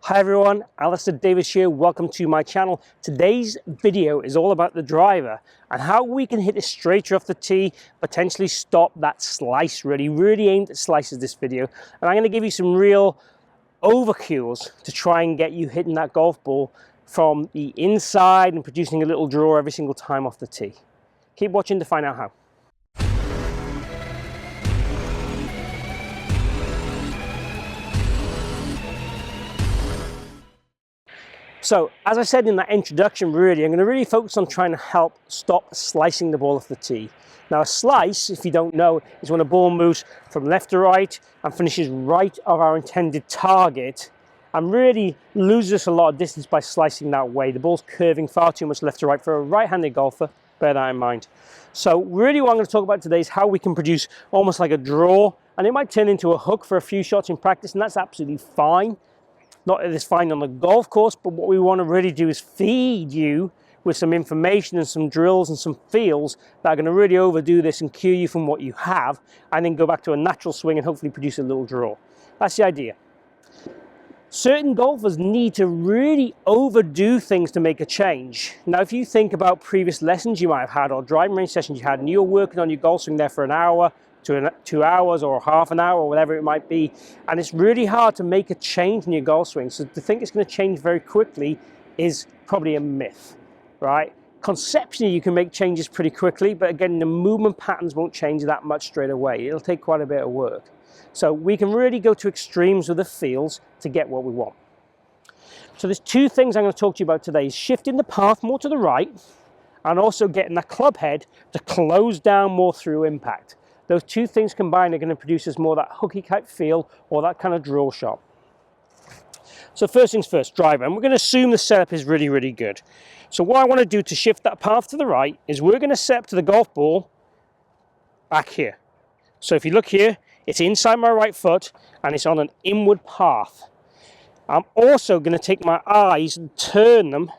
Hi everyone, Alistair Davies here. Welcome to my channel. Today's video is all about the driver and how we can hit it straighter off the tee, potentially stop that slice. Really aimed at slices this video. And I'm going to give you some real overcues to try and get you hitting that golf ball from the inside and producing a little draw every single time off the tee. Keep watching to find out how. So, as I said in that introduction, I'm going to really focus on trying to help stop slicing the ball off the tee. Now, a slice, if you don't know, is when a ball moves from left to right and finishes right of our intended target and really loses us a lot of distance by slicing that way. The ball's curving far too much left to right for a right-handed golfer, bear that in mind. So, really what I'm going to talk about today is how we can produce almost like a draw, and it might turn into a hook for a few shots in practice, and that's absolutely fine. Not that it's fine on the golf course, but what we want to really do is feed you with some information and some drills and some feels that are going to really overdo this and cue you from what you have, and then go back to a natural swing and hopefully produce a little draw. That's the idea. Certain golfers need to really overdo things to make a change. Now, if you think about previous lessons you might have had or driving range sessions you had, and you're working on your golf swing there for an hour, 2 hours or half an hour or whatever it might be, and it's really hard to make a change in your golf swing, so to think it's going to change very quickly is probably a myth, right? Conceptually you can make changes pretty quickly, but again the movement patterns won't change that much straight away. It'll take quite a bit of work. So we can really go to extremes with the feels to get what we want. So there's two things I'm going to talk to you about today: shifting the path more to the right and also getting that club head to close down more through impact. Those two things combined are going to produce us more that hooky type feel or that kind of draw shot. So first things first, driver. And we're going to assume the setup is really good. So what I want to do to shift that path to the right is we're going to set up to the golf ball back here. So if you look here, it's inside my right foot and it's on an inward path. I'm also going to take my eyes and turn them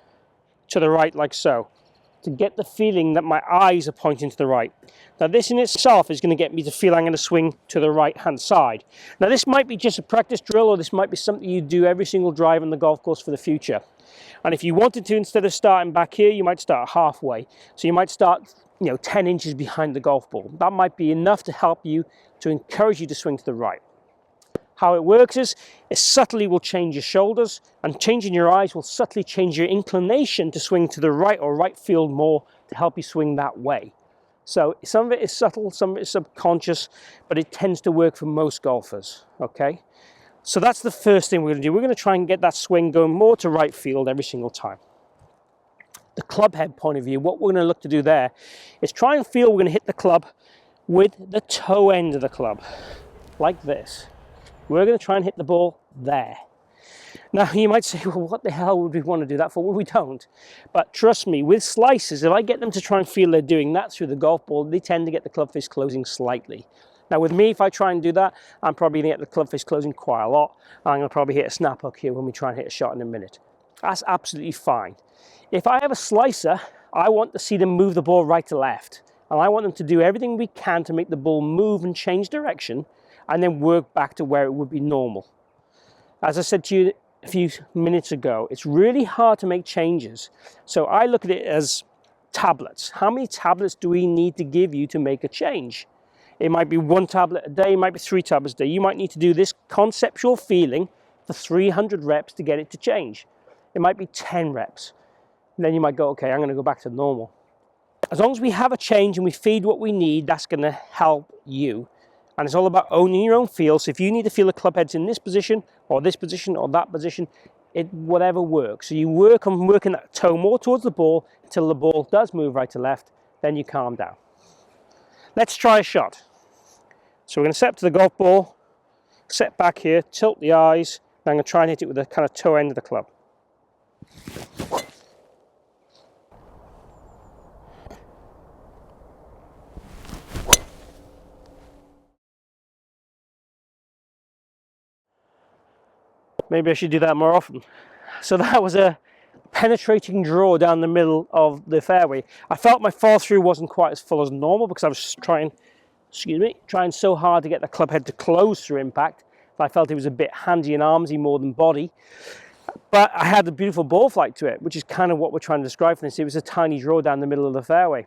to the right like so, to get the feeling that my eyes are pointing to the right. Now this in itself is going to get me to feel I'm going to swing to the right hand side. Now this might be just a practice drill, or this might be something you do every single drive on the golf course for the future. And if you wanted to, instead of starting back here, you might start halfway. So you might start 10 inches behind the golf ball. That might be enough to help you, to encourage you to swing to the right. How it works is, it subtly will change your shoulders, and changing your eyes will subtly change your inclination to swing to the right or right field more to help you swing that way. So some of it is subtle, some of it is subconscious, but it tends to work for most golfers, okay? So that's the first thing we're going to do. We're going to try and get that swing going more to right field every single time. The club head point of view, what we're going to look to do there is try and feel we're going to hit the club with the toe end of the club, like this. We're going to try and hit the ball there. Now you might say, well, what the hell would we want to do that for? Well, we don't. But trust me, with slices, if I get them to try and feel they're doing that through the golf ball, they tend to get the club face closing slightly. Now with me, if I try and do that, I'm probably going to get the club face closing quite a lot. I'm going to probably hit a snap hook here when we try and hit a shot in a minute. That's absolutely fine. If I have a slicer, I want to see them move the ball right to left. And I want them to do everything we can to make the ball move and change direction, and then work back to where it would be normal. As I said to you a few minutes ago, it's really hard to make changes. So I look at it as tablets. How many tablets do we need to give you to make a change? It might be 1 tablet a day, it might be 3 tablets a day. You might need to do this conceptual feeling for 300 reps to get it to change. It might be 10 reps. And then you might go, okay, I'm going to go back to normal. As long as we have a change and we feed what we need, that's going to help you. And it's all about owning your own feel. So if you need to feel the club heads in this position or that position, whatever works. So you work on working that toe more towards the ball until the ball does move right to left, then you calm down. Let's try a shot. So we're going to set up to the golf ball, set back here, tilt the eyes, and I'm going to try and hit it with the kind of toe end of the club. Maybe I should do that more often. So that was a penetrating draw down the middle of the fairway. I felt my fall through wasn't quite as full as normal because I was trying so hard to get the club head to close through impact. I felt it was a bit handy and armsy more than body. But I had a beautiful ball flight to it, which is kind of what we're trying to describe from this. It was a tiny draw down the middle of the fairway.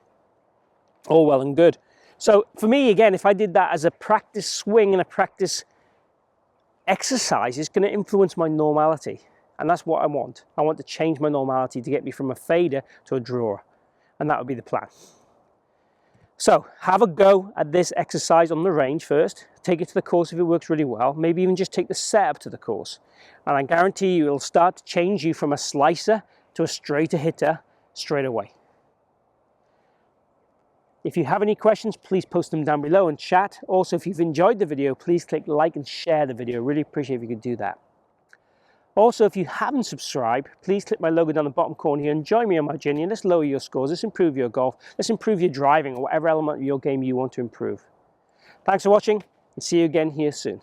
All well and good. So for me, again, if I did that as a practice swing and a practice exercise, it's going to influence my normality. And that's what I want. I want to change my normality to get me from a fader to a drawer. And that would be the plan. So have a go at this exercise on the range first. Take it to the course if it works really well. Maybe even just take the setup to the course. And I guarantee you it'll start to change you from a slicer to a straighter hitter straight away. If you have any questions, please post them down below in chat. Also, if you've enjoyed the video, please click like and share the video. Really appreciate if you could do that. Also, if you haven't subscribed, please click my logo down the bottom corner here and join me on my journey. And let's lower your scores, let's improve your golf, let's improve your driving or whatever element of your game you want to improve. Thanks for watching and see you again here soon.